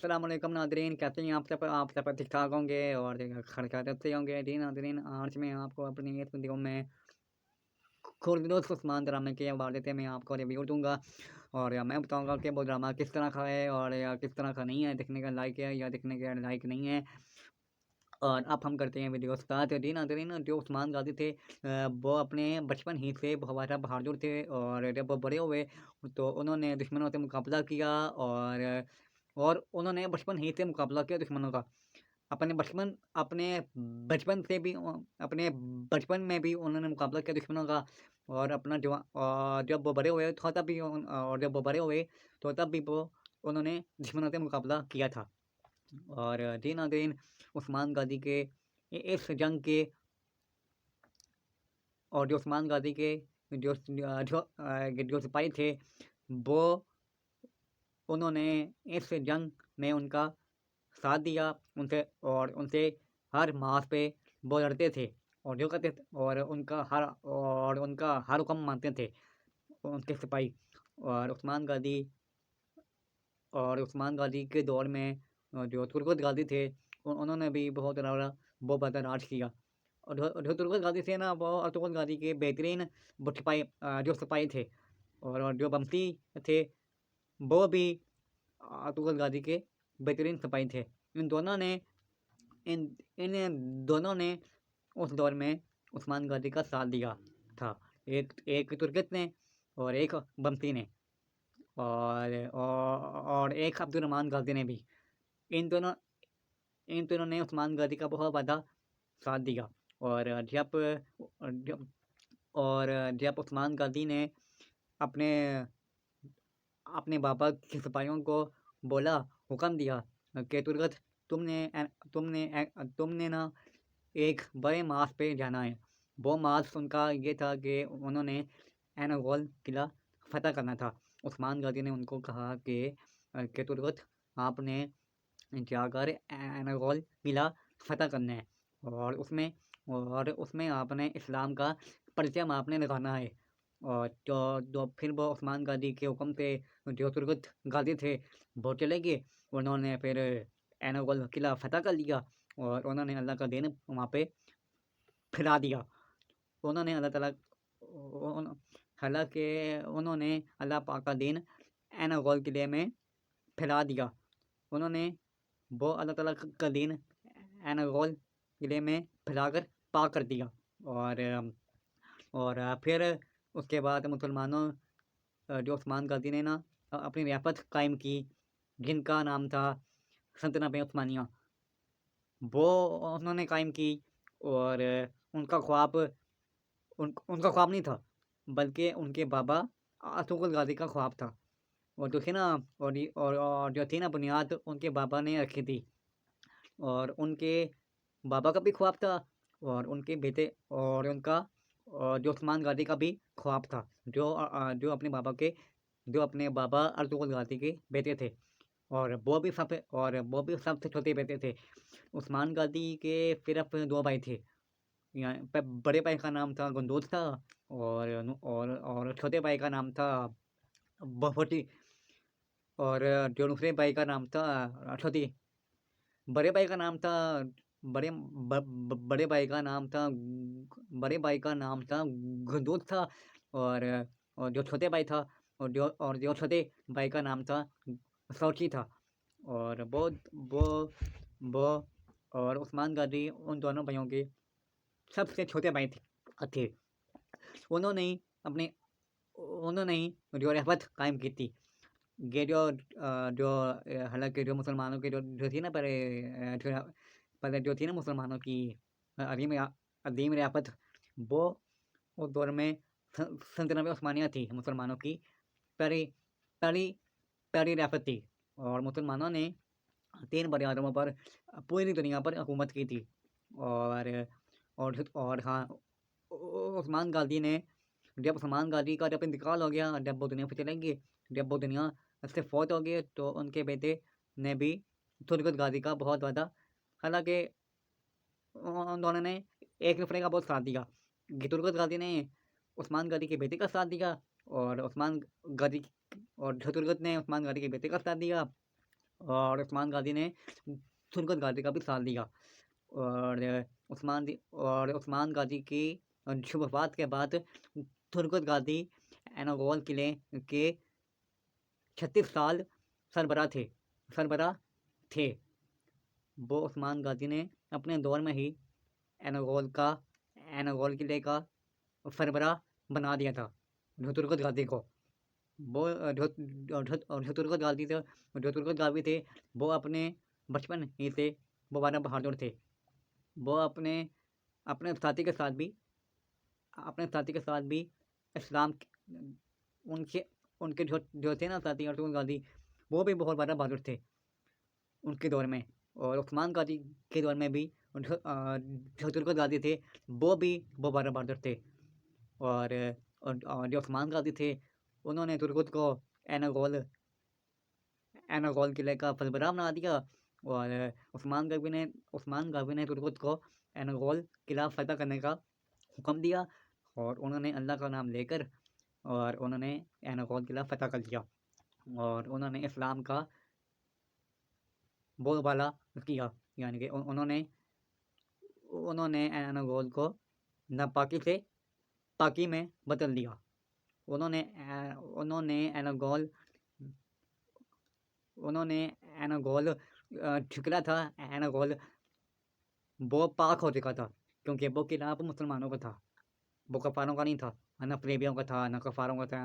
अस्सलाम वालेकुम नादरीन, कैसे हैं आप सब ठीक-ठाक होंगे और खैरियत से होंगे। जी नादरीन, आज मैं आपको अपनी इस वीडियो में खुर्द उस्मान ड्रामे के हवाले से मैं आपको रिव्यू दूँगा और मैं बताऊँगा कि वो ड्रामा किस तरह का है और या किस तरह का नहीं है, देखने का लायक है या देखने के लायक नहीं है। और अब हम करते हैं वीडियो स्टार्ट। जी नाज़रीन, जो उस्मान गाज़ी थे वो अपने बचपन ही से बहुत ज़्यादा बहादुर थे और जब वो बड़े हुए तो उन्होंने दुश्मनों से मुकाबला किया और उन्होंने बचपन ही से मुकाबला किया दुश्मनों का। अपने बचपन से भी अपने बचपन में भी उन्होंने मुकाबला किया दुश्मनों का और जब वो बड़े हुए तो तब भी और जब वो बड़े हुए तो तब भी वो उन्होंने दुश्मनों से मुकाबला किया था। और जी नाज़रीन, उस्मान गाज़ी के इस जंग के और जो उस्मान गाज़ी के जो सिपाही थे वो उन्होंने इस जंग में उनका साथ दिया उनसे हर मास पे वो लड़ते थे और जो कहते और उनका हर हुक्म मानते थे उनके सिपाही। और उस्मान गाज़ी के दौर में जो तुर्गत गाज़ी थे उन्होंने भी बहुत ज़्यादा राज किया। और जो तुर्गत गाज़ी थे ना, वो तुर्गत गाज़ी के बेहतरीन जो सिपाही थे और जो बमसी थे वो भी तुर्गत गाज़ी के बेहतरीन सिपाही थे। इन दोनों ने इन इन दोनों ने उस दौर में उस्मान गाज़ी का साथ दिया था। एक एक तुर्गत ने और एक बमसी ने और एक अब्दुर्रहमान गाज़ी ने भी। इन दोनों इन तीनों ने उस्मान गाज़ी का बहुत ज़्यादा साथ दिया। और जब और जब उस्मान गाज़ी ने अपने अपने बाबा के सिपाहियों को बोला, हुक्म दिया कि तुर्गत तुमने ए तुमने ए तुमने ना एक बड़े मार्च पे जाना है। वो मार्च उनका ये था कि उन्होंने एनागोल किला फ़तह करना था। उस्मान गाज़ी ने उनको कहा कि तुर्गत आपने जाकर एनागोल किला फ़तह करना है और उसमें आपने इस्लाम का परचम आपने लगाना है। और तो फिर वो उस्मान गाज़ी के हुक्म पे जो तुर्गत गाज़ी थे वो चले गए। उन्होंने फिर एनागोल किला फ़तह कर लिया और उन्होंने अल्लाह का दीन वहाँ पे फैला दिया। उन्होंने अल्लाह ताला उन हालाँकि उन्होंने अल्लाह पाक का दीन एनागोल किले में फैला दिया। उन्होंने वो अल्लाह ताला का दीन एनागोल किले में फैलाकर पाक कर दिया। और फिर उसके बाद मुसलमानों जो उस्मान गाज़ी ने ना अपनी रियासत कायम की, जिनका नाम था सल्तनत उस्मानिया। वो उन्होंने कायम की और उनका ख्वाब नहीं था, बल्कि उनके बाबा तुगलक गाज़ी का ख्वाब था। और जो थी ना और जो थी ना बुनियाद उनके बाबा ने रखी थी और उनके बाबा का भी ख्वाब था और उनके बेटे और जो उस्मान गाज़ी का भी ख्वाब था, जो अपने बाबा तुगलक गाज़ी के बेटे थे और वो भी सबसे छोटे बेटे थे। उस्मान गाज़ी के सिर्फ 2 भाई थे। बड़े भाई का नाम था गुंदूज था और छोटे भाई का नाम था बहोटी और जो दूसरे भाई का नाम था अक्षती। बड़े भाई का नाम था बड़े ब ब बड़े भाई का नाम था गुंदूज था और जो छोटे भाई था और जो छोटे भाई का नाम था सौची था। और वो वो और उस्मान गाज़ी उन दोनों भाइयों के सबसे छोटे भाई थे। उन्होंने ही अपनी उन्होंने ही जो रियासत कायम की थी। ये हालाँकि जो मुसलमानों की जो थी ना पहले जो थी ना मुसलमानों की अदीम रियासत, वो उस दौर में सल्तनत उस्मानिया थी मुसलमानों की पहली पहली पहली रियासत थी और मुसलमानों ने 3 बड़े आज़मों पर पूरी दुनिया पर हुकूमत की थी। और और हाँ, उस्मान गाज़ी ने जब इंतकाल हो गया, जब वो दुनिया से चले गए, जब वो दुनिया से फ़ौत हो गए तो उनके बेटे ने भी तुर्गत गाज़ी का बहुत ज़्यादा हालाँकि उन दोनों ने एक दूसरे का बहुत साथ दिया। तुर्गत गाज़ी ने उस्मान गाज़ी के बेटे का साथ दिया और उस्मान गाज़ी और तुर्गत ने उस्मान गाज़ी के बेटे का साथ दिया। और उस्मान गाज़ी ने तुर्गत गाज़ी का भी साथ दिया। और उस्मान गाज़ी की शुभ वफ़ात के बाद तुर्गत गाज़ी एनागोल किले के 36 साल सरबराह थे। वो उस्मान गाज़ी ने अपने दौर में ही एनागोल किले का सरबराह बना दिया था जो तुर्गत गाज़ी को। वो जो तुर्गत गाज़ी थे वो अपने बचपन ही से वो बड़ा बहादुर थे। वो अपने साथी के साथ भी इस्लाम उनके उनके जो थे ना साथी तुर्गत गाज़ी, वो भी बहुत बड़ा बहादुर थे उनके दौर में। और उस्मान गाज़ी के दौर में भी जो तुर्गत गाज़ी थे वो भी बहुत बड़ा बहादुर थे। और जो उस्मान गाज़ी थे उन्होंने तुर्गत को एनागोल किले का सरबराह बना दिया। और उस्मान गाज़ी ने तुर्गत को एनागोल किला फतह करने का हुक्म दिया। और उन्होंने अल्लाह का नाम लेकर और उन्होंने एनागोल किला फतह कर लिया। और उन्होंने इस्लाम का बोलबाला किया, यानी कि उन्होंने एनागोल को नापाकी से पाकी में बदल दिया। उन्होंने एनागोल ठुकरा था। एनागोल वो पाक हो चुका था क्योंकि वो किला अब मुसलमानों का था, वो कफारों का नहीं था, न फरेबियों का था न कफारों का था।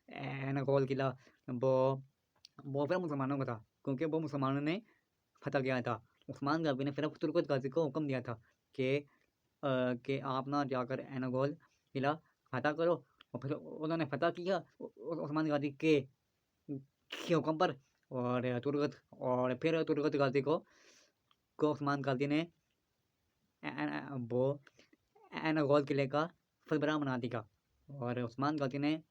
एनागोल किला वो फिर मुसलमानों का था क्योंकि वो मुसलमानों ने फतह किया था। उस्मान गाज़ी ने फिर तुर्गत गाज़ी को हुक्म दिया था कि आप ना जाकर एनागोल किला फतह करो। और फिर उन्होंने फतह किया उस्मान गाज़ी के हुक्म पर। और फिर तुर्गत गाज़ी को उस्मान गाज़ी ने वो एनागोल किले का सरबराह बना दिया। और उस्मान गाज़ी ने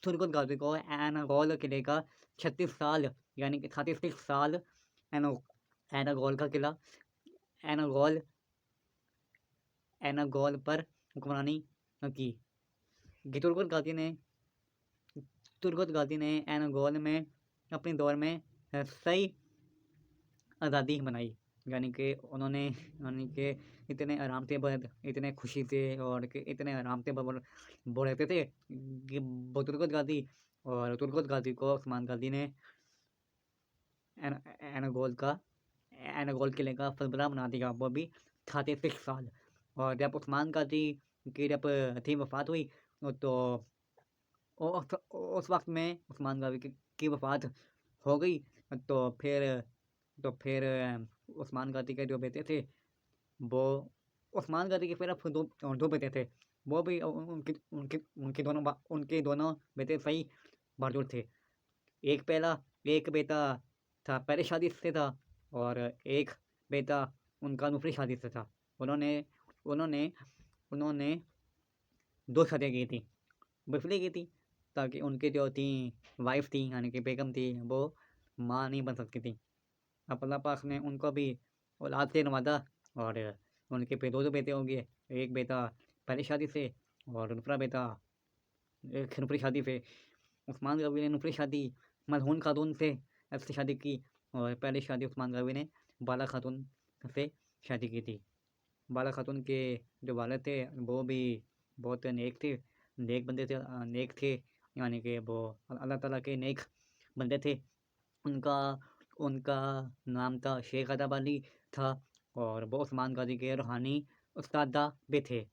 तुर्गत गाज़ी को एनागोल किले का 36 साल यानी कि 36 साल एनागोल का किला एनागोल पर हुक्मरानी की। तुर्गत गाज़ी ने एनागोल में अपने दौर में सही आज़ादी बनाई। यानी कि इतने आराम से इतने खुशी से और कि इतने आराम से वो रहते थे कि वो तुर्गत गाज़ी। और तुर्गत गाज़ी को उस्मान गाज़ी ने एनागोल किले का सरबराह बना दिया, वो भी 36 साल। और जब उस्मान गाज़ी की थी वफ़ात हुई तो उस वक्त में उस्मान गाज़ी की वफ़ात हो गई। तो फिर उस्मान गाज़ी के जो बेटे थे वो उस्मान गाज़ी के फिर अब दो बेटे थे। वो भी उनके दोनों बेटे सही बहादुर थे। एक बेटा था पहले शादी से था और एक बेटा उनका दूसरी शादी से था। उन्होंने 2 शादियाँ की थी, इसलिए की थी ताकि उनकी जो थी वाइफ थी यानी कि बेगम थी वो माँ नहीं बन सकती थी। अब अल्लाह पाक ने उनको भी औलाद से नवाजा और उनके पे 2 बेटे हो गए। एक बेटा पहली शादी से और दूसरा बेटा एक दूसरी शादी से। उस्मान गाज़ी ने दूसरी शादी मलहून खातून से शादी की और पहली शादी उस्मान गाज़ी ने बाला खातून से शादी की थी। बाला खातून के जो वालिद थे वो भी बहुत नेक थे यानी कि वो अल्लाह ताला के नेक बंदे थे। उनका नाम था शेख अदब अली था और वो उस्मान गाज़ी के रूहानी उस्तादा भी थे।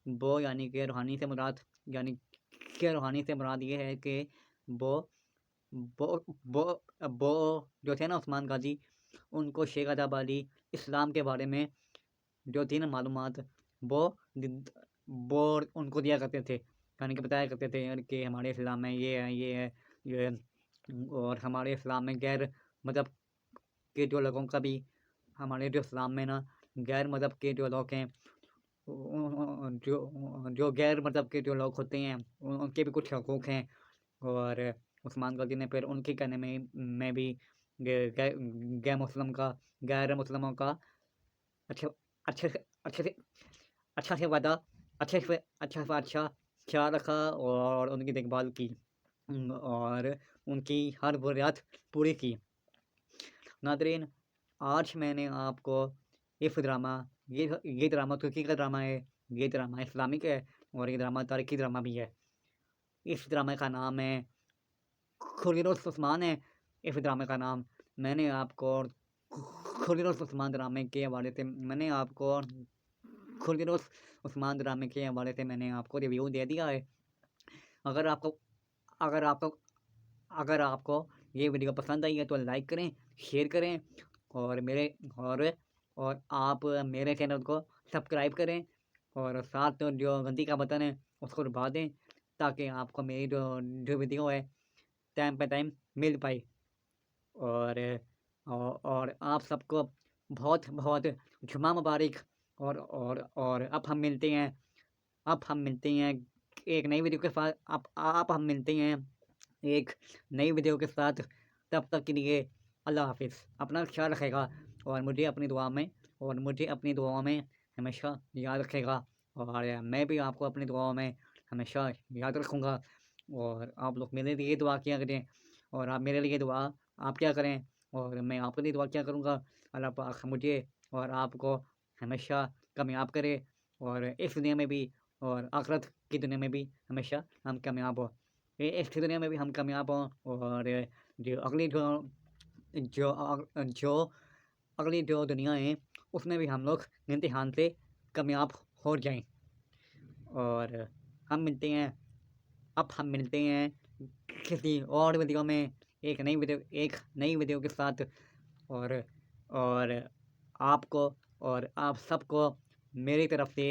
वो यानी कि रूहानी से मुराद ये है कि वो जो थे ना उस्मान गाज़ी, उनको शेख अदब अली इस्लाम के बारे में जो थी ना मालूमात वो उनको दिया करते थे। यानी कि बताया करते थे यार कि हमारे इस्लाम में ये है। और हमारे इस्लाम में गैर मज़हब के जो लोगों का भी हमारे जो इस्लाम में ना गैर मज़हब के जो लोग हैं जो गैर मज़हब के जो लोग होते हैं उनके भी कुछ हकूक़ हैं। और उस्मान गाज़ी ने फिर उनके कहने में भी गैर मुस्लिमों का अच्छे से वादा अच्छा ख्याल रखा और उनकी देखभाल की और उनकी हर ज़रूरियात पूरी की। नादरीन, आज मैंने आपको इस ड्रामा ये ड्रामा तुर्की का ड्रामा है, ये ड्रामा इस्लामिक है और ये ड्रामा तारीखी ड्रामा भी है। इस ड्रामे का नाम है खुलीरुस उस्मान है। इस ड्रामे का नाम मैंने आपको खुलीरुस उस्मान ड्रामे के हवाले से मैंने आपको खुलीरुस उस्मान ड्रामे के हवाले से मैंने आपको रिव्यू दे दिया है। अगर आपको अगर आपको अगर आपको ये वीडियो पसंद आई है तो लाइक करें, शेयर करें और और आप मेरे चैनल को सब्सक्राइब करें और साथ जो घंटी का बटन है उसको दबा दें ताकि आपको मेरी जो वीडियो है टाइम पे टाइम मिल पाए। और और आप सबको बहुत बहुत जुमा मुबारक। और अब हम मिलते हैं एक नई वीडियो के साथ। आप हम मिलते हैं एक नई वीडियो के साथ। तब तक के लिए अल्लाह हाफिज़। अपना ख्याल रखेगा और मुझे अपनी दुआओं में हमेशा याद रखेगा और मैं भी आपको अपनी दुआओं में हमेशा याद रखूँगा। और आप लोग मेरे लिए दुआ किया करें और आप मेरे लिए दुआ आप क्या करें और मैं आपके लिए दुआ क्या करूँगा। अल्लाह पाक मुझे और आपको हमेशा कामयाब करे और इस दुनिया में भी और आखिरत की दुनिया में भी हमेशा हम कामयाब हों। इस दुनिया में भी हम कामयाब हों और जो अगली जो जो जो अगली जो दुनिया है उसमें भी हम लोग इम्तिहान से कामयाब हो जाएं। और हम मिलते हैं किसी और वीडियो में एक नई वीडियो के साथ। और और आपको और आप सबको मेरी तरफ से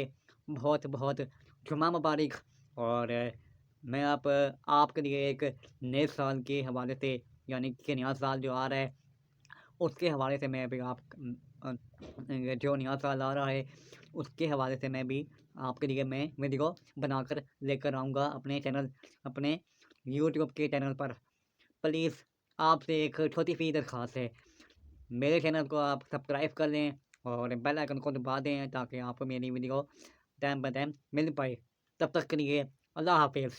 बहुत बहुत जुमा मुबारक। और मैं आपके लिए एक नए साल के हवाले से यानी कि नया साल जो आ रहा है उसके हवाले से मैं भी जो नया साल आ रहा है उसके हवाले से मैं भी आपके लिए मैं वीडियो बनाकर लेकर आऊँगा अपने यूट्यूब के चैनल पर। प्लीज़ आपसे एक छोटी सी दरख्वास्त है, मेरे चैनल को आप सब्सक्राइब कर लें और बेल आइकन को दबा दें ताकि आपको मेरी वीडियो टाइम बाय टाइम मिल पाए। तब तक के लिए अल्लाह हाफिज़।